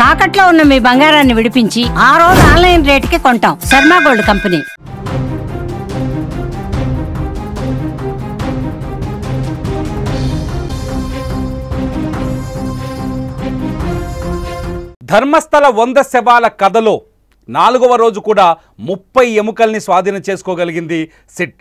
తాకట్లో ఉన్న మీ బంగారాన్ని విడిపించి ఆ రోజు ఆన్లైన్ రేటుకి కొంటాం. Sharma gold company. ధర్మస్థల 100 శవాల కథలో 4వ రోజు కూడా 30 ఎముకల్ని స్వాధీనం చేసుకోగలిగింది సిట్.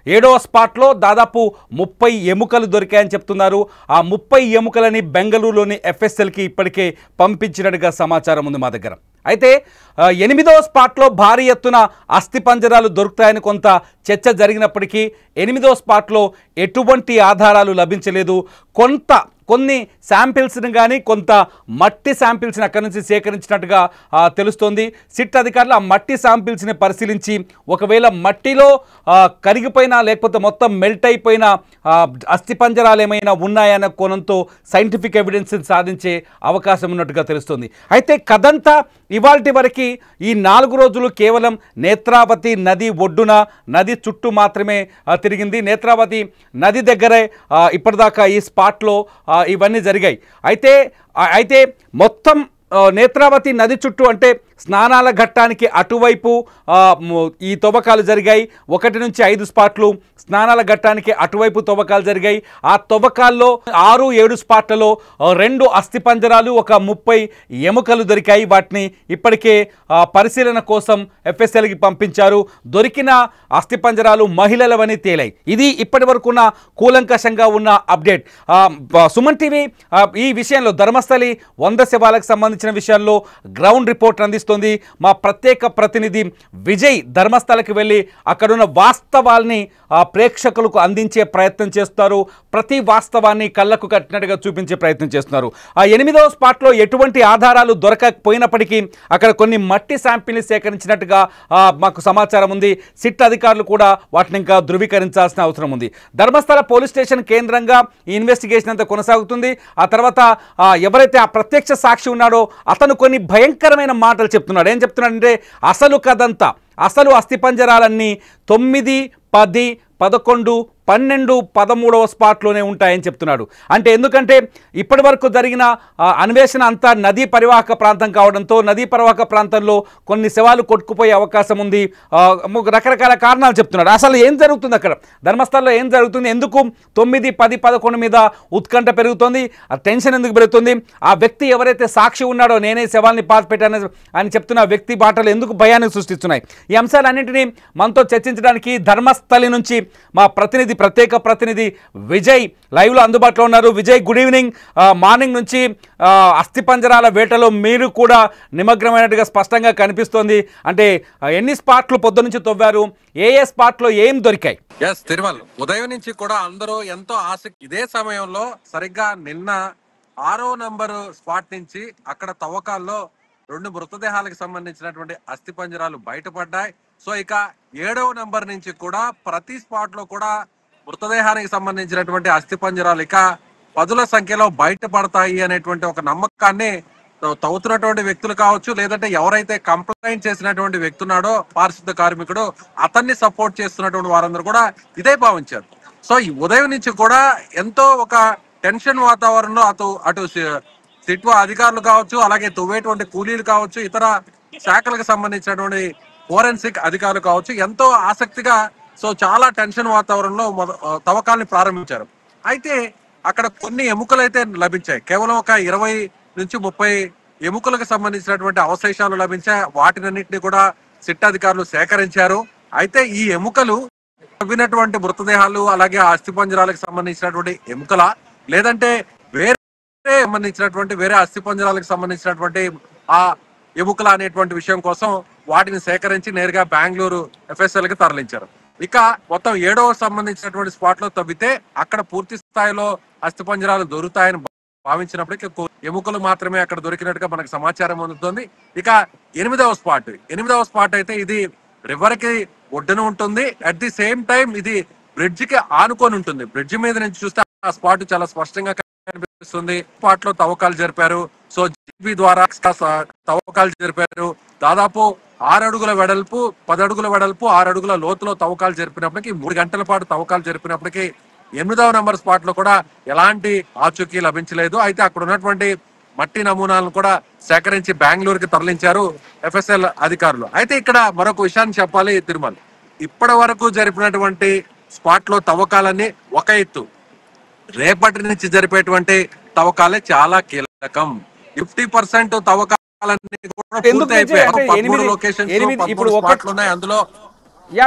7వ స్పాట్లో దాదాపు 30 ఎముకలు దొరికాయని చెప్తున్నారు. ఆ 30 ఎముకలని బెంగళూరులోని FSLకి ఇప్పటికే పంపించినట్టుగా సమాచారం ఉంది మా దగ్గర. అయితే 8వ స్పాట్లో భారీ ఎత్తున అస్థిపంజరాలు దొరుకుతాయని కొంత చర్చ జరిగినప్పటికీ 8వ స్పాట్లో ఎటువంటి ఆధారాలు లభించలేదు. కొన్ని శాంపిల్స్ని కానీ కొంత మట్టి శాంపిల్స్ని అక్కడి నుంచి సేకరించినట్టుగా తెలుస్తోంది. సిట్ అధికారులు ఆ మట్టి శాంపిల్స్ని పరిశీలించి ఒకవేళ మట్టిలో కరిగిపోయినా లేకపోతే మొత్తం మెల్ట్ అయిపోయిన అస్థిపంజరాలు ఏమైనా ఉన్నాయన్న కోణంతో సైంటిఫిక్ ఎవిడెన్స్ని సాధించే అవకాశం ఉన్నట్టుగా తెలుస్తుంది. అయితే కథంతా ఇవాల్టి వరకు ఈ 4 రోజులు కేవలం నేత్రావతి నది ఒడ్డున నది చుట్టూ మాత్రమే తిరిగింది. నేత్రావతి నది దగ్గరే ఇప్పటిదాకా ఈ స్పాట్లో ఇవన్నీ జరిగాయి. అయితే మొత్తం నేత్రావతి నది చుట్టూ అంటే స్నానాల ఘట్టానికి అటువైపు ఈ తవ్వకాలు జరిగాయి. 1 నుంచి 5 స్పాట్లు స్నానాల ఘట్టానికి అటువైపు తవ్వకాలు జరిగాయి. ఆ తవ్వకాల్లో 6-7 స్పాట్లలో 2 అస్థిపంజరాలు, ఒక 30 ఎముకలు దొరికాయి. వాటిని ఇప్పటికే పరిశీలన కోసం FSLకి పంపించారు. దొరికిన అస్థిపంజరాలు మహిళలవని తేలాయి. ఇది ఇప్పటి వరకున్న కూలంకషంగా ఉన్న అప్డేట్. సుమన్ టీవీ ఈ విషయంలో ధర్మస్థలి 100 శవాలకు సంబంధించిన విషయాల్లో గ్రౌండ్ రిపోర్ట్ అందిస్తుంది. మా ప్రత్యేక ప్రతినిధి విజయ్ ధర్మస్థలకి వెళ్ళి అక్కడున్న వాస్తవాల్ని ప్రేక్షకులకు అందించే ప్రయత్నం చేస్తారు. ప్రతి వాస్తవాన్ని కళ్ళకు కట్టినట్టుగా చూపించే ప్రయత్నం చేస్తున్నారు. ఆ 8వ స్పాట్లో ఎటువంటి ఆధారాలు దొరకకపోయినప్పటికీ అక్కడ కొన్ని మట్టి శాంపిల్ని సేకరించినట్టుగా మాకు సమాచారం ఉంది. సిట్ అధికారులు కూడా వాటిని ఇంకా ధృవీకరించాల్సిన అవసరం ఉంది. ధర్మస్థల పోలీస్ స్టేషన్ కేంద్రంగా ఈ ఇన్వెస్టిగేషన్ అంతా కొనసాగుతుంది. ఆ తర్వాత ఎవరైతే ఆ ప్రత్యక్ష సాక్షి ఉన్నాడో అతను కొన్ని భయంకరమైన మాటలు చెప్తున్నాడు. ఏం చెప్తున్నాడంటే అసలు కథంతా, అసలు అస్థిపంజరాలన్నీ 9, 10, 11, 12, 13వ స్పాట్లోనే ఉంటాయని చెప్తున్నాడు. అంటే ఎందుకంటే ఇప్పటి వరకు జరిగిన అన్వేషణ అంతా నదీ పరివాహక ప్రాంతం కావడంతో నదీ పరివాహక ప్రాంతంలో కొన్ని శవాలు కొట్టుకుపోయే అవకాశం ఉంది. రకరకాల కారణాలు చెప్తున్నాడు. అసలు ఏం జరుగుతుంది అక్కడ ధర్మస్థలంలో, ఏం జరుగుతుంది, ఎందుకు 9, 10, 11 మీద ఉత్కంఠ పెరుగుతుంది, ఆ టెన్షన్ ఎందుకు పెరుగుతుంది, ఆ వ్యక్తి ఎవరైతే సాక్షి ఉన్నాడో నేనే శవాల్ని పాతిపెట్టాను అని చెప్తున్న వ్యక్తి బాటలు ఎందుకు భయాన్ని సృష్టిస్తున్నాయి, ఈ అంశాలన్నింటినీ మనతో చర్చించడానికి ధర్మస్థలి నుంచి మా ప్రత్యేక ప్రతినిధి విజయ్ లైవ్లో అందుబాటులో ఉన్నారు. Vijay, good evening. మార్నింగ్ నుంచి అస్థిపంజరాల వేటలో మీరు కూడా నిమగ్నమైనట్టుగా స్పష్టంగా కనిపిస్తోంది. అంటే ఎన్ని స్పాట్లు పొద్దు నుంచి తవ్వారు, ఏ స్పాట్లో ఏం దొరికాయి? తిరుమల ఉదయం నుంచి కూడా అందరూ ఎంతో ఆసక్తి. ఇదే సమయంలో సరిగ్గా నిన్న 6వ నంబరు స్పాట్ నుంచి అక్కడ తవ్వకాల్లో 2 మృతదేహాలకు సంబంధించినటువంటి అస్థిపంజరాలు బయటపడ్డాయి. సో ఇక 7వ నంబర్ నుంచి కూడా ప్రతి స్పాట్ లో కూడా మృతదేహానికి సంబంధించినటువంటి అస్థిపంజరాలు ఇక 10ల సంఖ్యలో బయటపడతాయి అనేటువంటి ఒక నమ్మకాన్ని తవ్వుతున్నటువంటి వ్యక్తులు కావచ్చు, లేదంటే ఎవరైతే కంప్లైంట్ చేసినటువంటి వ్యక్తి ఉన్నాడో పారిశుద్ధ కార్మికుడు, అతన్ని సపోర్ట్ చేస్తున్నటువంటి వారందరూ కూడా ఇదే భావించారు. సో ఈ ఉదయం నుంచి కూడా ఎంతో ఒక టెన్షన్ వాతావరణంలో అటు సిట్ అధికారులు కావచ్చు, అలాగే తవ్వేటువంటి కూలీలు కావచ్చు, ఇతర శాఖలకు సంబంధించినటువంటి ఫోరెన్సిక్ అధికారులు కావచ్చు, ఎంతో ఆసక్తిగా సో చాలా టెన్షన్ వాతావరణంలో తవ్వకాల్ని ప్రారంభించారు. అయితే అక్కడ కొన్ని ఎముకలు అయితే లభించాయి. కేవలం ఒక 20 నుంచి 30 ఎముకలకు సంబంధించినటువంటి అవశేషాలు లభించాయి. వాటినన్నింటినీ కూడా సిట్ అధికారులు సేకరించారు. అయితే ఈ ఎముకలు తవ్వినటువంటి మృతదేహాలు, అలాగే అస్థిపంజరాలకు సంబంధించినటువంటి ఎముకల, లేదంటే వేరే అస్థిపంజరాలకు సంబంధించినటువంటి ఆ ఎముకల అనేటువంటి విషయం కోసం వాటిని సేకరించి నేరుగా బెంగళూరు FSLకి తరలించారు. ఇక మొత్తం 7వ సంబంధించినటువంటి స్పాట్ లో తవ్వితే అక్కడ పూర్తి స్థాయిలో అస్థిపంజరాలు దొరుకుతాయని భావించినప్పటికీ ఎముకలు మాత్రమే అక్కడ దొరికినట్టుగా మనకు సమాచారం అందుతుంది. ఇక 8వ స్పాట్ అయితే ఇది రివర్ కి ఒడ్డున ఉంటుంది. అట్ ది సేమ్ టైం ఇది బ్రిడ్జ్ కి ఆనుకొని ఉంటుంది. బ్రిడ్జ్ మీద నుంచి చూస్తే ఆ స్పాట్ చాలా స్పష్టంగా కనిపిస్తుంది. స్పాట్ లో తవ్వకాలు జరిపారు. సో జీబీ ద్వారా తవ్వకాలు జరిపారు. దాదాపు 6 అడుగుల వెడల్పు, 10 అడుగుల వెడల్పు, 6 అడుగుల లోతులో తవ్వకాలు జరిపినప్పటికీ 3 గంటల పాటు తవ్వకాలు జరిపినప్పటికీ 8వ నంబర్ స్పాట్ లో కూడా ఎలాంటి ఆచూకీ లభించలేదు. అయితే అక్కడ ఉన్నటువంటి మట్టి నమూనాలను కూడా సేకరించి బెంగళూరుకి తరలించారు ఎఫ్ఎస్ఎల్ అధికారులు. అయితే ఇక్కడ మరొక విషయాన్ని చెప్పాలి తిరుమల, ఇప్పటి వరకు జరిపినటువంటి స్పాట్ లో తవ్వకాలన్నీ ఒక ఎత్తు, రేపటి నుంచి జరిపేటువంటి తవ్వకాలే చాలా కీలకం. 50% తవ్వకాలన్నీ కూడా పూర్తి అయిపోయాయి. 13 లొకేషన్స్, 13 స్పాట్లు ఉన్నాయి. అందులో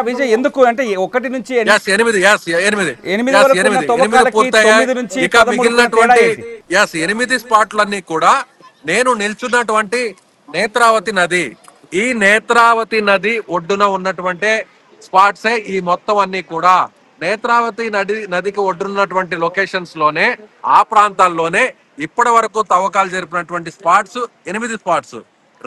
విజయ్ ఎందుకు అంటే 1 నుంచి 8 పూర్తయ్యాయి. ఇక మిగిలినటువంటి 8 స్పాట్లన్నీ కూడా నేను నిల్చున్నటువంటి నేత్రావతి నది, ఈ నేత్రావతి నది ఒడ్డున ఉన్నటువంటి స్పాట్సే ఈ మొత్తం అన్ని కూడా. నేత్రావతి నదికి ఒడ్డున్నటువంటి లొకేషన్స్ లోనే, ఆ ప్రాంతాల్లోనే ఇప్పటి వరకు తవ్వకాలు జరిపినటువంటి స్పాట్స్ 8 స్పాట్స్.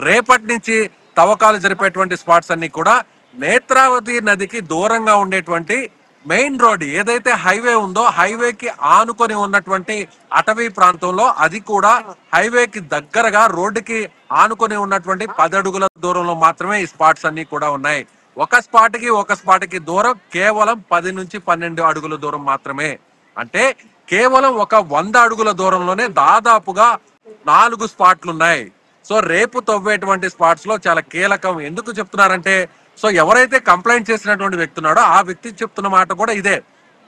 రేపటి నుంచి తవ్వకాలు జరిపేటువంటి స్పాట్స్ అన్ని కూడా నేత్రావతి నదికి దూరంగా ఉండేటువంటి మెయిన్ రోడ్ ఏదైతే హైవే ఉందో, హైవేకి ఆనుకొని ఉన్నటువంటి అటవీ ప్రాంతంలో, అది కూడా హైవేకి దగ్గరగా రోడ్డుకి ఆనుకొని ఉన్నటువంటి 10 అడుగుల దూరంలో మాత్రమే ఈ స్పాట్స్ అన్ని కూడా ఉన్నాయి. ఒక స్పాట్ కి దూరం కేవలం 10 నుంచి 12 అడుగుల దూరం మాత్రమే. అంటే కేవలం ఒక 100 అడుగుల దూరంలోనే దాదాపుగా 4 స్పాట్లు ఉన్నాయి. సో రేపు తవ్వేటువంటి స్పాట్స్ లో చాలా కీలకం. ఎందుకు చెప్తున్నారంటే, సో ఎవరైతే కంప్లైంట్ చేసినటువంటి వ్యక్తి ఉన్నాడో ఆ వ్యక్తి చెప్తున్న మాట కూడా ఇదే.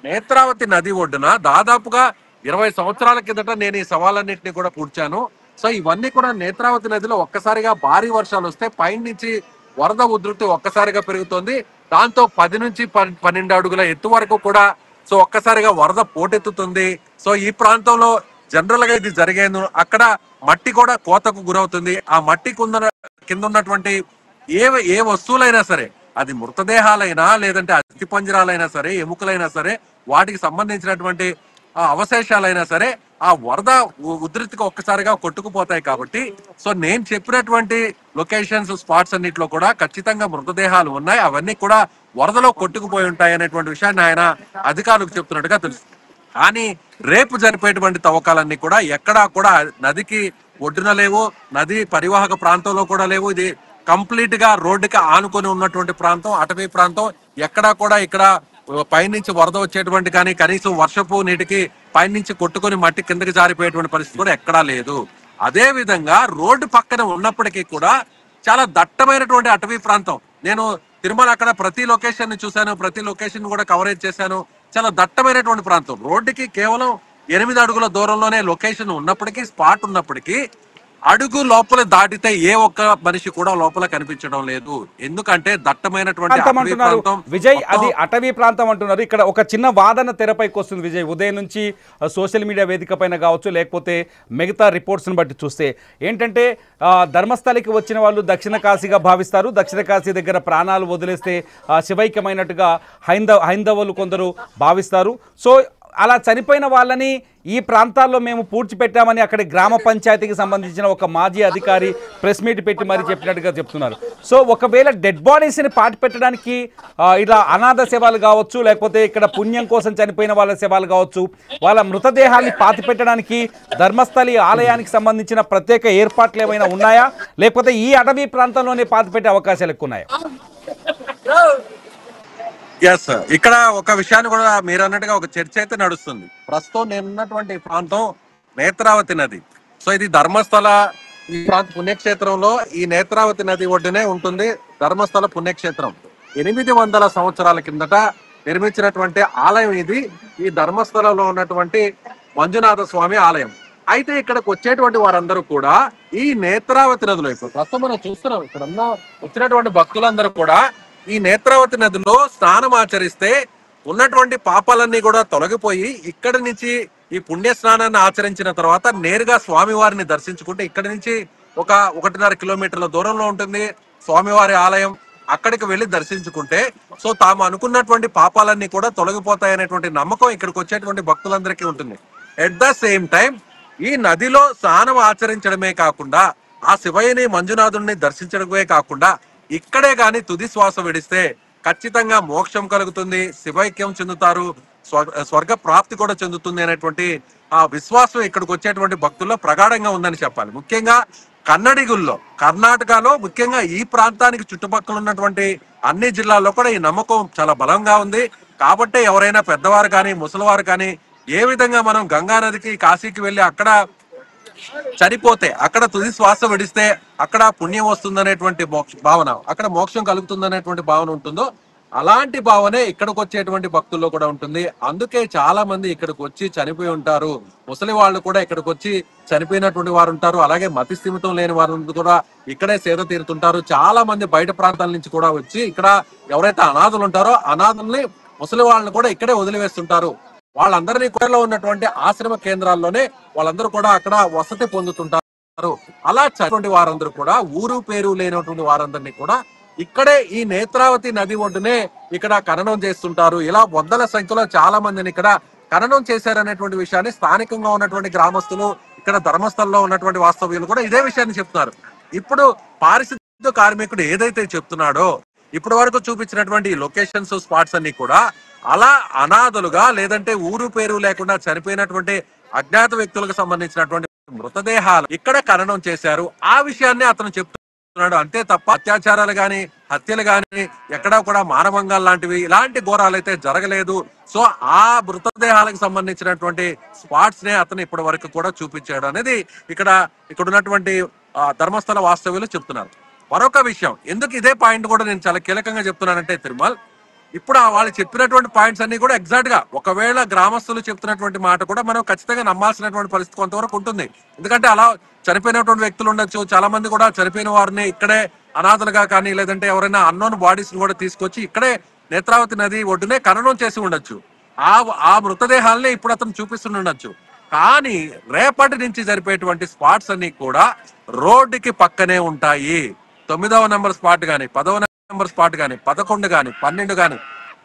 నేత్రావతి నది ఒడ్డున దాదాపుగా 20 సంవత్సరాల కిందట నేను ఈ సవాలన్నింటినీ కూడా పూడ్చాను. సో ఇవన్నీ కూడా నేత్రావతి నదిలో ఒక్కసారిగా భారీ వర్షాలు వస్తే పైనుంచి వరద ఉధృతి ఒక్కసారిగా పెరుగుతుంది. దాంతో 10 నుంచి 12 అడుగుల ఎత్తు వరకు కూడా సో ఒక్కసారిగా వరద పోటెత్తుతుంది. సో ఈ ప్రాంతంలో జనరల్ గా ఇది జరిగేను. అక్కడ మట్టి కూడా కోతకు గురవుతుంది. ఆ మట్టి కింద ఉన్నటువంటి ఏ వస్తువులైనా సరే, అది మృతదేహాలైనా లేదంటే అస్థిపంజరాలైనా సరే, ఎముకలైనా సరే, వాటికి సంబంధించినటువంటి అవశేషాలైనా సరే ఆ వరద ఉధృతికి ఒక్కసారిగా కొట్టుకుపోతాయి. కాబట్టి సో నేను చెప్పినటువంటి లొకేషన్స్, స్పాట్స్ అన్నిట్లో కూడా ఖచ్చితంగా మృతదేహాలు ఉన్నాయి. అవన్నీ కూడా వరదలో కొట్టుకుపోయి ఉంటాయి అనేటువంటి విషయాన్ని ఆయన అధికారులకు చెప్తున్నట్టుగా తెలుసు. కానీ రేపు జరిపేటువంటి తవ్వకాలన్నీ కూడా ఎక్కడా కూడా నదికి ఒడ్డున లేవు, నది పరివాహక ప్రాంతంలో కూడా లేవు. ఇది కంప్లీట్ గా రోడ్డుకి ఆనుకొని ఉన్నటువంటి ప్రాంతం, అటవీ ప్రాంతం. ఎక్కడా కూడా ఇక్కడ పైనుంచి వరద వచ్చేటువంటి కానీ కనీసం వర్షపు నీటికి పైనుంచి కొట్టుకొని మట్టి కిందకి జారిపోయేటువంటి పరిస్థితి కూడా ఎక్కడా లేదు. అదే విధంగా రోడ్డు పక్కన ఉన్నప్పటికీ కూడా చాలా దట్టమైనటువంటి అటవీ ప్రాంతం. నేను తిరుమల అక్కడ ప్రతి లొకేషన్ ని చూశాను, ప్రతి లొకేషన్ కూడా కవరేజ్ చేశాను. చాలా దట్టమైనటువంటి ప్రాంతం. రోడ్డుకి కేవలం 8 అడుగుల దూరంలోనే లొకేషన్ ఉన్నప్పటికీ, స్పాట్ ఉన్నప్పటికీ అడుగు లోపల దాటితే ఏ ఒక్క మనిషి కూడా లోపల కనిపించడం లేదు. ఎందుకంటే దట్టమైనటువంటి విజయ్, అది అటవీ ప్రాంతం అంటున్నారు. ఇక్కడ ఒక చిన్న వాదన తెరపైకి వస్తుంది విజయ్. ఉదయం నుంచి సోషల్ మీడియా వేదిక పైన కావచ్చు, లేకపోతే మిగతా రిపోర్ట్స్ని బట్టి చూస్తే ఏంటంటే, ధర్మస్థలికి వచ్చిన వాళ్ళు దక్షిణ కాశీగా భావిస్తారు. దక్షిణ కాశీ దగ్గర ప్రాణాలు వదిలేస్తే శివైక్యమైనట్టుగా హైందవులు కొందరు భావిస్తారు. సో అలా చనిపోయిన వాళ్ళని ఈ ప్రాంతాల్లో మేము పూడ్చిపెట్టామని అక్కడి గ్రామ పంచాయతీకి సంబంధించిన ఒక మాజీ అధికారి ప్రెస్ మీట్ పెట్టి మరీ చెప్పినట్టుగా చెప్తున్నారు. సో ఒకవేళ డెడ్ బాడీస్ని పాతి పెట్టడానికి ఇలా అనాథ శవాలు కావచ్చు, లేకపోతే ఇక్కడ పుణ్యం కోసం చనిపోయిన వాళ్ళ శవాలు కావచ్చు, వాళ్ళ మృతదేహాన్ని పాతి పెట్టడానికి ధర్మస్థలి ఆలయానికి సంబంధించిన ప్రత్యేక ఏర్పాట్లు ఏమైనా ఉన్నాయా, లేకపోతే ఈ అటవీ ప్రాంతంలోనే పాతి పెట్టే అవకాశాలు ఎక్కువ ఉన్నాయా? ఎస్, ఇక్కడ ఒక విషయాన్ని కూడా మీరు అన్నట్టుగా ఒక చర్చ అయితే నడుస్తుంది. ప్రస్తుతం నేనున్నటువంటి ప్రాంతం నేత్రావతి నది. సో ఇది ధర్మస్థల ఈ ప్రాంత పుణ్యక్షేత్రంలో ఈ నేత్రావతి నది ఒడ్డునే ఉంటుంది ధర్మస్థల పుణ్యక్షేత్రం. 800 సంవత్సరాల కిందట నిర్మించినటువంటి ఆలయం ఇది. ఈ ధర్మస్థలలో ఉన్నటువంటి మంజునాథ స్వామి ఆలయం. అయితే ఇక్కడికి వచ్చేటువంటి వారందరూ కూడా ఈ నేత్రావతి నదిలో, ఇప్పుడు ప్రస్తుతం మనం చూస్తున్నాం ఇక్కడ వచ్చినటువంటి భక్తులందరూ కూడా ఈ నేత్రావతి నదిలో స్నానం ఆచరిస్తే ఉన్నటువంటి పాపాలన్నీ కూడా తొలగిపోయి ఇక్కడి నుంచి ఈ పుణ్య స్నానాన్ని ఆచరించిన తర్వాత నేరుగా స్వామివారిని దర్శించుకుంటే, ఇక్కడి నుంచి ఒక 1.5 కిలోమీటర్ల దూరంలో ఉంటుంది స్వామివారి ఆలయం. అక్కడికి వెళ్ళి దర్శించుకుంటే సో తాము అనుకున్నటువంటి పాపాలన్నీ కూడా తొలగిపోతాయనేటువంటి నమ్మకం ఇక్కడికి వచ్చేటువంటి భక్తులందరికీ ఉంటుంది. ఎట్ ద సేమ్ టైం ఈ నదిలో స్నానం ఆచరించడమే కాకుండా, ఆ శివయ్యని మంజునాథుడిని దర్శించడమే కాకుండా, ఇక్కడే గాని తుది శ్వాస విడిస్తే ఖచ్చితంగా మోక్షం కలుగుతుంది, శివైక్యం చెందుతారు, స్వర్గ ప్రాప్తి కూడా చెందుతుంది అనేటువంటి ఆ విశ్వాసం ఇక్కడికి వచ్చేటువంటి భక్తుల్లో ప్రగాఢంగా ఉందని చెప్పాలి. ముఖ్యంగా కన్నడిగుల్లో, కర్ణాటకలో ముఖ్యంగా ఈ ప్రాంతానికి చుట్టుపక్కల ఉన్నటువంటి అన్ని జిల్లాల్లో కూడా ఈ నమ్మకం చాలా బలంగా ఉంది. కాబట్టి ఎవరైనా పెద్దవారు కానీ ముసలివారు కానీ ఏ విధంగా మనం గంగా నదికి, కాశీకి వెళ్ళి అక్కడ చనిపోతే అక్కడ తుది శ్వాస విడిస్తే అక్కడ పుణ్యం వస్తుందనేటువంటి భావన, అక్కడ మోక్షం కలుగుతుందనేటువంటి భావన ఉంటుందో అలాంటి భావనే ఇక్కడికి వచ్చేటువంటి భక్తుల్లో కూడా ఉంటుంది. అందుకే చాలా మంది ఇక్కడికి వచ్చి చనిపోయి ఉంటారు. ముసలి వాళ్ళు కూడా ఇక్కడికి వచ్చి చనిపోయినటువంటి వారు ఉంటారు. అలాగే మతి స్థిమితం లేని వారు కూడా ఇక్కడే సేద తీరుతుంటారు. చాలా మంది బయట ప్రాంతాల నుంచి కూడా వచ్చి ఇక్కడ ఎవరైతే అనాథులు ఉంటారో అనాథుల్ని, ముసలి వాళ్ళని కూడా ఇక్కడే వదిలివేస్తుంటారు. వాళ్ళందరినీ కూడా ఉన్నటువంటి ఆశ్రమ కేంద్రాల్లోనే వాళ్ళందరూ కూడా అక్కడ వసతి పొందుతుంటారు. అలా చనిపోయిన వారందరూ కూడా ఊరు పేరు లేనటువంటి వారందరినీ కూడా ఇక్కడే ఈ నేత్రావతి నది ఒడ్డునే ఇక్కడ ఖననం చేస్తుంటారు. ఇలా వందల సంఖ్యలో చాలా మందిని ఇక్కడ ఖననం చేశారనేటువంటి విషయాన్ని స్థానికంగా ఉన్నటువంటి గ్రామస్తులు, ఇక్కడ ధర్మస్థలంలో ఉన్నటువంటి వాస్తవ్యులు కూడా ఇదే విషయాన్ని చెప్తున్నారు. ఇప్పుడు పారిశుద్ధ్య కార్మికుడు ఏదైతే చెప్తున్నాడో ఇప్పటి వరకు చూపించినటువంటి లొకేషన్స్, స్పాట్స్ అన్ని కూడా అలా అనాథలుగా లేదంటే ఊరు పేరు లేకుండా చనిపోయినటువంటి అజ్ఞాత వ్యక్తులకు సంబంధించినటువంటి మృతదేహాలు ఇక్కడ ఖననం చేశారు. ఆ విషయాన్ని అతను చెప్తున్నాడు. అంతే తప్ప అత్యాచారాలు గాని, హత్యలు గాని, ఎక్కడా కూడా మానవంగాలు లాంటివి ఇలాంటి ఘోరాలు అయితే జరగలేదు. సో ఆ మృతదేహాలకు సంబంధించినటువంటి స్పాట్స్ నే అతను ఇప్పటి వరకు కూడా చూపించాడు అనేది ఇక్కడ ఉన్నటువంటి ధర్మస్థల వాస్తవ్యులు చెప్తున్నారు. మరొక విషయం, ఎందుకు ఇదే పాయింట్ కూడా నేను చాలా కీలకంగా చెప్తున్నానంటే తిరుమల్, ఇప్పుడు వాళ్ళు చెప్పినటువంటి పాయింట్స్ అన్ని కూడా ఎగ్జాక్ట్ గా ఒకవేళ గ్రామస్తులు చెప్తున్నటువంటి మాట కూడా మనం ఖచ్చితంగా నమ్మాల్సినటువంటి పరిస్థితి కొంతవరకు ఉంటుంది. ఎందుకంటే అలా చనిపోయినటువంటి వ్యక్తులు ఉండొచ్చు. చాలా మంది కూడా చనిపోయిన వారిని ఇక్కడే అనాథలుగా కానీ లేదంటే ఎవరైనా అన్నోన్ బాడీస్ కూడా తీసుకొచ్చి ఇక్కడే నేత్రావతి నది ఒడ్డునే ఖననం చేసి ఉండొచ్చు. ఆ మృతదేహాలని ఇప్పుడు అతను చూపిస్తుండొచ్చు. కానీ రేపటి నుంచి జరిపేటువంటి స్పాట్స్ అన్ని కూడా రోడ్డుకి పక్కనే ఉంటాయి. 9వ నెంబర్ స్పాట్ గాని, 10వ నెంబర్ స్పాట్ గాని, 11 గాని, 12 గాని,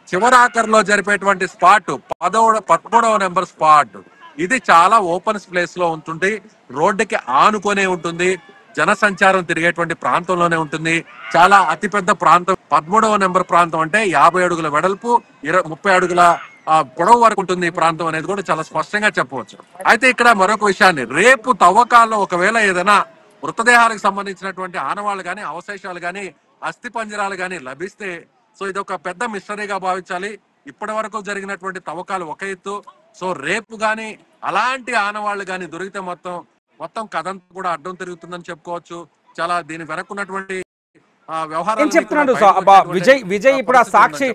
చివరాఖరిలో జరిపేటువంటి స్పాట్ 13వ నెంబర్ స్పాట్ ఇది చాలా ఓపెన్ ప్లేస్ లో ఉంటుంది. రోడ్డుకి ఆనుకొనే ఉంటుంది. జనసంచారం తిరిగేటువంటి ప్రాంతంలోనే ఉంటుంది. చాలా అతిపెద్ద ప్రాంతం 13వ నెంబర్ ప్రాంతం అంటే 50 అడుగుల వెడల్పు, 30 అడుగుల పొడవు వరకు ఉంటుంది ఈ ప్రాంతం అనేది కూడా చాలా స్పష్టంగా చెప్పవచ్చు. అయితే ఇక్కడ మరొక విషయాన్ని, రేపు తవ్వకాల్లో ఒకవేళ ఏదైనా మృతదేహాలకు సంబంధించినటువంటి ఆనవాళ్లు గాని, అవశేషాలు గాని, అస్థి పంజరాలు గాని లభిస్తే సో ఇది ఒక పెద్ద మిస్టరీగా భావించాలి. ఇప్పటి వరకు జరిగినటువంటి తవ్వకాలు ఒక ఎత్తు. సో రేపు గాని అలాంటి ఆనవాళ్లు గాని దొరికితే మొత్తం కథంతా కూడా అడ్డం తిరుగుతుందని చెప్పుకోవచ్చు. చాలా దీని వెనక్కున్నటువంటి ఏం చెప్తున్నాడు విజయ్ ఇప్పుడు ఆ సాక్షి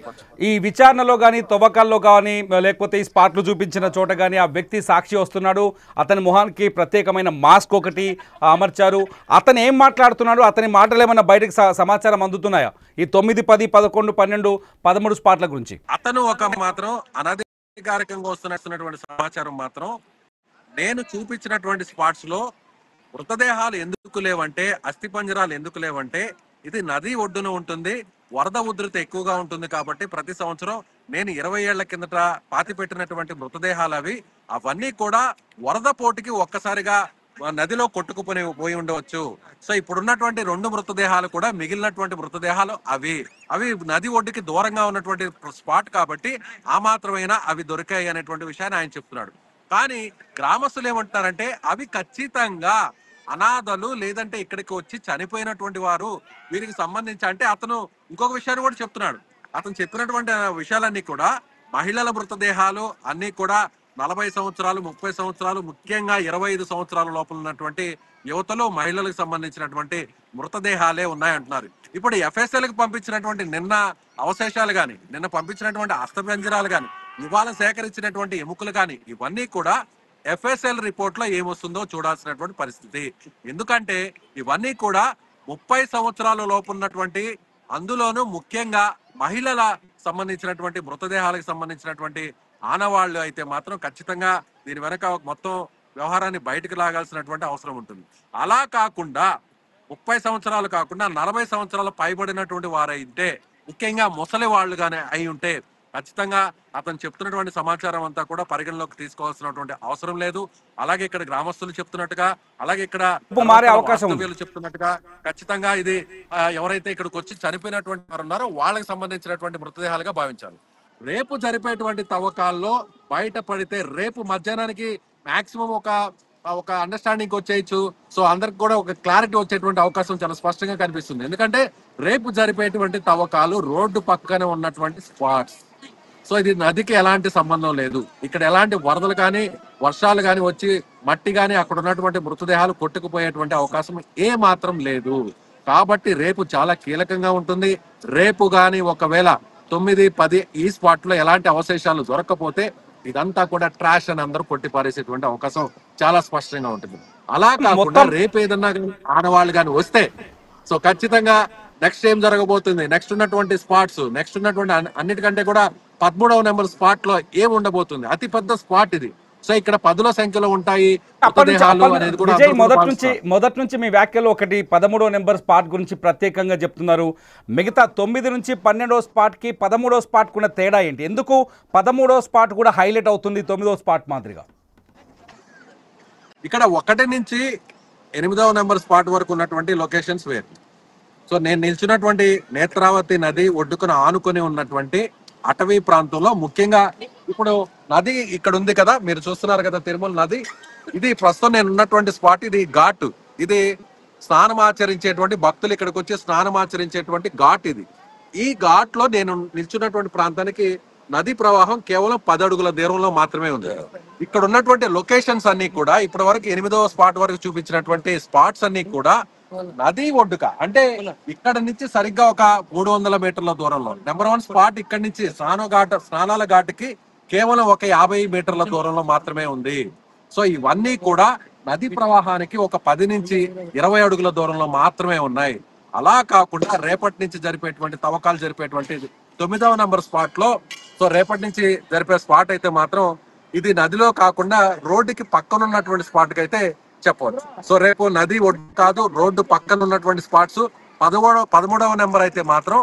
ఈ విచారణలో గానీ, తవ్వకాల్లో గానీ, లేకపోతే ఈ స్పాట్లు చూపించిన చోట గానీ ఆ వ్యక్తి సాక్షి వస్తున్నాడు. అతని మొహానికి ప్రత్యేకమైన మాస్క్ ఒకటి అమర్చారు. అతను ఏం మాట్లాడుతున్నాడు, అతని మాటలు ఏమైనా బయటకు సమాచారం అందుతున్నాయా ఈ 9, 10, 11, 12, 13 స్పాట్ల గురించి? అతను మాత్రం అనధికారికంగా వస్తున్నటువంటి సమాచారం మాత్రం, నేను చూపించినటువంటి స్పాట్స్ లో మృతదేహాలు ఎందుకు లేవంటే, అస్థి పంజరాలు ఎందుకు లేవంటే, ఇది నది ఒడ్డున ఉంటుంది, వరద ఉధృతి ఎక్కువగా ఉంటుంది కాబట్టి ప్రతి సంవత్సరం నేను 20 ఏళ్ల కిందట పాతి పెట్టినటువంటి మృతదేహాలు అవన్నీ కూడా వరద పోటీకి ఒక్కసారిగా నదిలో పోయి ఉండవచ్చు. సో ఇప్పుడున్నటువంటి 2 మృతదేహాలు కూడా మిగిలినటువంటి మృతదేహాలు అవి నది ఒడ్డుకి దూరంగా ఉన్నటువంటి స్పాట్ కాబట్టి ఆ మాత్రమైనా అవి దొరికాయి అనేటువంటి విషయాన్ని ఆయన చెప్తున్నాడు. కానీ గ్రామస్తులు ఏమంటున్నారంటే అవి ఖచ్చితంగా అనాథలు లేదంటే ఇక్కడికి వచ్చి చనిపోయినటువంటి వారు వీరికి సంబంధించి, అంటే అతను ఇంకొక విషయాన్ని కూడా చెప్తున్నాడు. అతను చెప్పినటువంటి విషయాలన్నీ కూడా మహిళల మృతదేహాలు అన్ని కూడా 40 సంవత్సరాలు, 30 సంవత్సరాలు, ముఖ్యంగా 25 సంవత్సరాల లోపల ఉన్నటువంటి యువతలో మహిళలకు సంబంధించినటువంటి మృతదేహాలే ఉన్నాయంటున్నారు. ఇప్పుడు ఎఫ్ఎస్ఎల్కి పంపించినటువంటి నిన్న అవశేషాలు గాని, నిన్న పంపించినటువంటి అస్థిపంజరాలు గాని, ఇవాళ సేకరించినటువంటి ఎముకలు గాని, ఇవన్నీ కూడా ఎఫ్ఎస్ఎల్ రిపోర్ట్ లో ఏమొస్తుందో చూడాల్సినటువంటి పరిస్థితి. ఎందుకంటే ఇవన్నీ కూడా 30 సంవత్సరాల లోపు ఉన్నటువంటి, అందులోనూ ముఖ్యంగా మహిళల సంబంధించినటువంటి మృతదేహాలకు సంబంధించినటువంటి ఆనవాళ్లు అయితే మాత్రం ఖచ్చితంగా దీని వెనక మొత్తం వ్యవహారాన్ని బయటకు లాగాల్సినటువంటి అవసరం ఉంటుంది. అలా కాకుండా 30 సంవత్సరాలు కాకుండా 40 సంవత్సరాలు పైబడినటువంటి వారైతే, ముఖ్యంగా ముసలి వాళ్ళుగానే అయి ఉంటే ఖచ్చితంగా అతను చెప్తున్నటువంటి సమాచారం అంతా కూడా పరిగణలోకి తీసుకోవాల్సినటువంటి అవసరం లేదు. అలాగే ఇక్కడ గ్రామస్తులు చెప్తున్నట్టుగా, అలాగే ఇక్కడ చెప్తున్నట్టుగా ఖచ్చితంగా ఇది ఎవరైతే ఇక్కడికి వచ్చి చనిపోయినటువంటి వారు ఉన్నారో వాళ్ళకి సంబంధించినటువంటి మృతదేహాలుగా భావించాలి. రేపు జరిపేటువంటి తవ్వకాల్లో బయటపడితే రేపు మధ్యాహ్నానికి మాక్సిమం ఒక అండర్స్టాండింగ్ వచ్చేయచ్చు. సో అందరికి కూడా ఒక క్లారిటీ వచ్చేటువంటి అవకాశం చాలా స్పష్టంగా కనిపిస్తుంది. ఎందుకంటే రేపు జరిపేటువంటి తవ్వకాలు రోడ్డు పక్కనే ఉన్నటువంటి స్పాట్స్. సో ఇది నదికి ఎలాంటి సంబంధం లేదు. ఇక్కడ ఎలాంటి వరదలు కానీ, వర్షాలు కానీ వచ్చి మట్టి గాని అక్కడ ఉన్నటువంటి మృతదేహాలు కొట్టుకుపోయేటువంటి అవకాశం ఏ మాత్రం లేదు. కాబట్టి రేపు చాలా కీలకంగా ఉంటుంది. రేపు గాని ఒకవేళ 9, 10 ఈ స్పాట్ లో ఎలాంటి అవశేషాలు దొరకకపోతే ఇదంతా కూడా ట్రాష్ అని అందరూ కొట్టి పారేసేటువంటి అవకాశం చాలా స్పష్టంగా ఉంటుంది. అలా కాకుండా రేపు ఏదన్నా ఆడవాళ్ళు కానీ వస్తే సో ఖచ్చితంగా నెక్స్ట్ ఏం జరగబోతుంది, నెక్స్ట్ ఉన్నటువంటి స్పాట్స్, నెక్స్ట్ ఉన్నటువంటి అన్నిటికంటే కూడా 13వ నెంబర్ స్పాట్ లో ఏం ఉండబోతుంది, అతి పెద్ద స్పాట్ ఇది. సో ఇక్కడ 10ల సంఖ్యలో ఉంటాయి. విజయ్ మొదటి నుంచి మీ వ్యాఖ్యలో ఒకటి 13వ నెంబర్ స్పాట్ గురించి ప్రత్యేకంగా చెప్తున్నారు. మిగతా 9 నుంచి 12వ స్పాట్ కి 13వ స్పాట్ కున్న తేడా ఏంటి? ఎందుకు 13వ స్పాట్ కూడా హైలైట్ అవుతుంది 9వ స్పాట్ మాదిరిగా? ఇక్కడ 1 నుంచి 8వ నెంబర్ స్పాట్ వరకు ఉన్నటువంటి లొకేషన్స్ వేరు. సో నేను నిల్చున్నటువంటి నేత్రావతి నది ఒడ్డుకుని ఆనుకొని ఉన్నటువంటి అటవీ ప్రాంతంలో ముఖ్యంగా ఇప్పుడు నది ఇక్కడ ఉంది కదా, మీరు చూస్తున్నారు కదా తిరుమల నది. ఇది ప్రస్తుతం నేను ఉన్నటువంటి స్పాట్. ఇది ఘాట్. ఇది స్నానం ఆచరించేటువంటి భక్తులు ఇక్కడికి వచ్చి స్నానం ఆచరించేటువంటి ఘాట్ ఇది. ఈ ఘాట్ లో నేను నిల్చున్నటువంటి ప్రాంతానికి నది ప్రవాహం కేవలం 10 అడుగుల దూరంలో మాత్రమే ఉంది. ఇక్కడ ఉన్నటువంటి లొకేషన్స్ అన్ని కూడా ఇప్పటి వరకు 8వ స్పాట్ వరకు చూపించినటువంటి స్పాట్స్ అన్ని కూడా నది ఒడ్డుక, అంటే ఇక్కడ నుంచి సరిగ్గా ఒక 300 మీటర్ల దూరంలో. నెంబర్ 1 స్పాట్ ఇక్కడ నుంచి స్నానాల ఘాటుకి కేవలం ఒక 50 మీటర్ల దూరంలో మాత్రమే ఉంది. సో ఇవన్నీ కూడా నది ప్రవాహానికి ఒక 10 నుంచి 20 అడుగుల దూరంలో మాత్రమే ఉన్నాయి. అలా కాకుండా రేపటి నుంచి జరిపేటువంటి తవ్వకాలు జరిపేటువంటి 9వ నెంబర్ స్పాట్ లో, సో రేపటి నుంచి జరిపే స్పాట్ అయితే మాత్రం ఇది నదిలో కాకుండా రోడ్డుకి పక్కన ఉన్నటువంటి స్పాట్ కి అయితే చెప్పవచ్చు. సో రేపు నది ఒడ్డు కాదు, రోడ్డు పక్కన ఉన్నటువంటి స్పాట్స్. 13వ నెంబర్ అయితే మాత్రం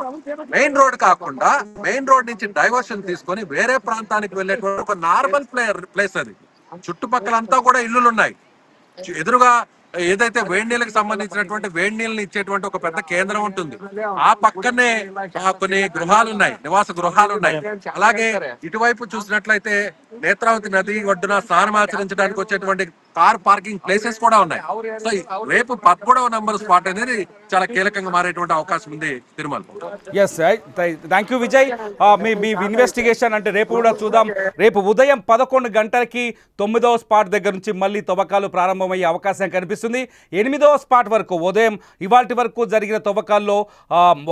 మెయిన్ రోడ్ కాకుండా మెయిన్ రోడ్ నుంచి డైవర్షన్ తీసుకొని వేరే ప్రాంతానికి వెళ్ళేటువంటి ఒక నార్మల్ ప్లేస్ అది. చుట్టుపక్కలంతా కూడా ఇల్లులు ఉన్నాయి. ఎదురుగా ఏదైతే వేడి నీళ్ళకి సంబంధించినటువంటి వేడి నీళ్ళని ఇచ్చేటువంటి ఒక పెద్ద కేంద్రం ఉంటుంది. ఆ పక్కనే కొన్ని గృహాలు ఉన్నాయి, నివాస గృహాలు ఉన్నాయి. అలాగే ఇటువైపు చూసినట్లయితే నేత్రావతి నది ఒడ్డున స్నానం ఆచరించడానికి వచ్చేటువంటి కార్ పార్కింగ్ ప్లేసెస్ కూడా ఉన్నాయి. సో రేపు 13వ నెంబర్ స్పాట్ అనేది చాలా కీలకంగా మారేటువంటి అవకాశం ఉంది Tirumala. Yes, thank you Vijay. మీ ఇన్వెస్టిగేషన్ అంటే రేపు కూడా చూద్దాం. రేపు ఉదయం 11 గంటలకి 9వ స్పాట్ దగ్గర నుంచి మళ్ళీ తవ్వకాలు ప్రారంభమయ్యే అవకాశం కనిపిస్తుంది. 8వ స్పాట్ వరకు ఉదయం ఇవాల్టి వరకు జరిగిన తవ్వకాల్లో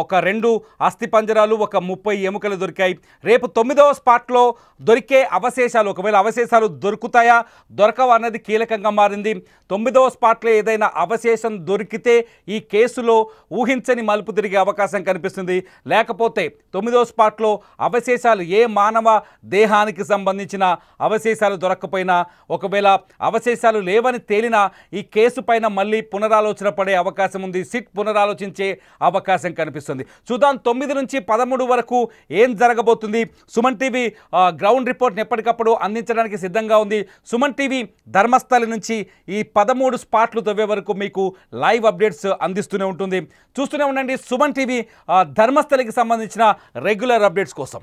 ఒక 2 అస్థి పంజరాలు, ఒక 30 ఎముకలు దొరికాయి. రేపు 9వ స్పాట్లో దొరికే అవశేషాలు, ఒకవేళ అవశేషాలు దొరుకుతాయా దొరకవా అన్నది కీలకంగా మారింది. 9వ స్పాట్లో ఏదైనా అవశేషం దొరికితే ఈ కేసులో ఊహించని మలుపు తిరిగే అవకాశం కనిపిస్తుంది. లేకపోతే 9వ స్పాట్లో అవశేషాలు ఏ మానవ దేహానికి సంబంధించిన అవశేషాలు దొరక్కపోయినా, ఒకవేళ అవశేషాలు లేవని తేలినా ఈ కేసు పైన మళ్ళీ పునరాలోచన పడే అవకాశం ఉంది. సిట్ పునరాలోచించే అవకాశం కనిపిస్తుంది. చూద్దాం 9 నుంచి 13 వరకు ఏం జరగబోతుంది. సుమన్ టీవీ గ్రౌండ్ రిపోర్ట్ని ఎప్పటికప్పుడు అందించడానికి సిద్ధంగా ఉంది. సుమన్ టీవీ ధర్మస్థలి నుంచి ఈ 13 స్పాట్లు తవ్వే వరకు మీకు లైవ్ అప్డేట్స్ అందిస్తూనే ఉంటుంది. చూస్తూనే ఉండండి సుమన్ టీవీ ధర్మస్థలికి సంబంధించిన రెగ్యులర్ అప్డేట్స్ కోసం.